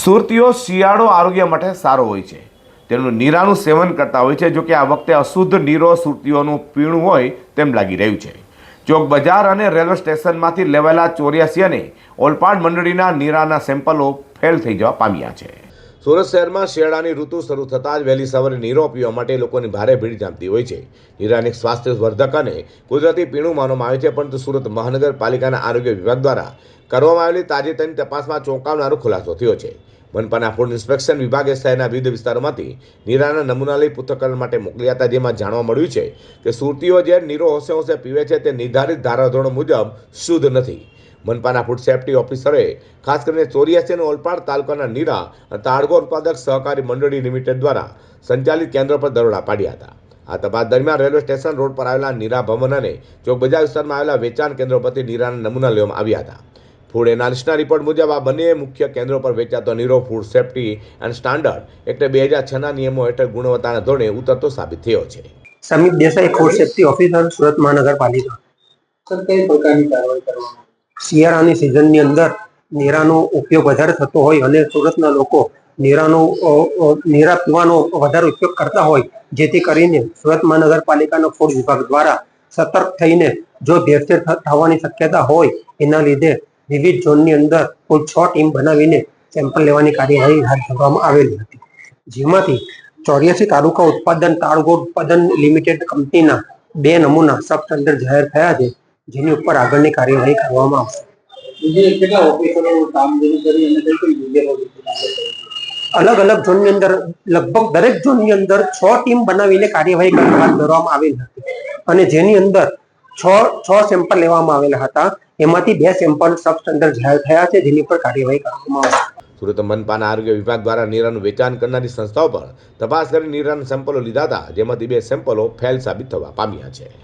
સુરતીઓ શિયાળો આરોગ્ય માટે સારો હોય છે. તેમનું નીરાનું સેવન કરતા હોય છે. જોકે આ વખતે અશુદ્ધ નીરો સુરતીઓનું પીણું હોય તેમ લાગી રહ્યું છે. ચોક બજાર અને રેલવે સ્ટેશનમાંથી લેવાયેલા 84 અને ઓલપાડ મંડળીના નીરાના સેમ્પલો ફેલ થઈ જવા પામ્યા છે. સુરત શહેરમાં શિયાળાની ઋતુ શરૂ થતાં જ વહેલી સવારે નીરો પીવા માટે લોકોની ભારે ભીડ જામતી હોય છે. નીરાને સ્વાસ્થ્યવર્ધક અને કુદરતી પીણું માનવામાં આવે છે, પરંતુ સુરત મહાનગરપાલિકાના આરોગ્ય વિભાગ દ્વારા કરવામાં આવેલી તાજેતરની તપાસમાં ચોંકાવનારો ખુલાસો થયો છે. મનપાના ફૂડ ઇન્સ્પેક્શન વિભાગે શહેરના વિવિધ વિસ્તારોમાંથી નીરાના નમૂના લઈ પૃથ્થકરણ માટે મોકલ્યા હતા, જેમાં જાણવા મળ્યું છે કે સુરતીઓ જે નીરો હોંશે હોંશે પીવે છે તે નિર્ધારિત ધારાધોરણો મુજબ શુદ્ધ નથી. મનપાના ફૂડ સેફ્ટી ઓફિસરે ખાસ કરીને 84 અને ઓલપાડ તાલુકાના નીરા અને તાડગો ઉત્પાદક સહકારી મંડળી લિમિટેડ દ્વારા સંચાલિત કેન્દ્રો પર દરોડા પાડ્યા હતા. આ તપાસ દરમિયાન રેલવે સ્ટેશન રોડ પર આવેલા નીરા ભવન અને ચોક બજાર વિસ્તારમાં આવેલા વેચાણ કેન્દ્રો પરથી નીરાના નમૂના લેવામાં આવ્યા હતા. ફૂડ એનાલિસ્ટના રિપોર્ટ મુજબ આ બંને મુખ્ય કેન્દ્રો પર વેચાતો નીરો food safety and standard act 2006ના નિયમો હેઠળ ગુણવત્તાના ધોરણે ઉતરતો સાબિત થયો છે. Samip Desai, food safety officer, Surat મહાનગરપાલિકા. સર, કઈ પ્રકારની કાર્યવાહી કરવામાં શિયાળાની સિઝનની અંદર નીરાનો ઉપયોગ વધારે થતો હોય અને સુરતના લોકો નીરા પીવાનો વધારે ઉપયોગ કરતા હોય, જેથી કરીને સુરત મહાનગરપાલિકાના ફૂડ વિભાગ દ્વારા સતર્ક થઈને જો ભેળસેળ થવાની શક્યતા હોય એના લીધે વિવિધ ઝોનની અંદર કુલ 6 ટીમ બનાવીને સેમ્પલ લેવાની કાર્યવાહી હાથ ધરવામાં આવેલી હતી, જેમાંથી 84 તાલુકા ઉત્પાદન તાડગો ઉત્પાદન લિમિટેડ કંપનીના 2 નમૂના સબ સ્ટાન્ડર્ડ જાહેર થયા છે, જેની ઉપર આગળની કાર્યવાહી કરવામાં આવશે. બીજી કેટલા ઓફિસરો કામગીરી કરી અને કઈ જગ્યાએ અલગ અલગ ઝોનની અંદર લગભગ દરેક ઝોનની અંદર 6 ટીમ બનાવીને કાર્યવાહી હાથ ધરવામાં આવેલી હતી અને જેની અંદર 6 સેમ્પલ લેવામાં આવેલા હતા. એમાંથી 2 સેમ્પલ સબ સ્ટાન્ડર્ડ જાહેર થયા છે, જેની પર કાર્યવાહી કરવામાં આવશે. સુરત મનપાના આરોગ્ય વિભાગ દ્વારા નીરાનું વેચાણ કરનારી સંસ્થાઓ પર તપાસ કરી નીરાના સેમ્પલો લીધા હતા, જેમાંથી 2 સેમ્પલો ફેલ સાબિત થવા પામ્યા છે.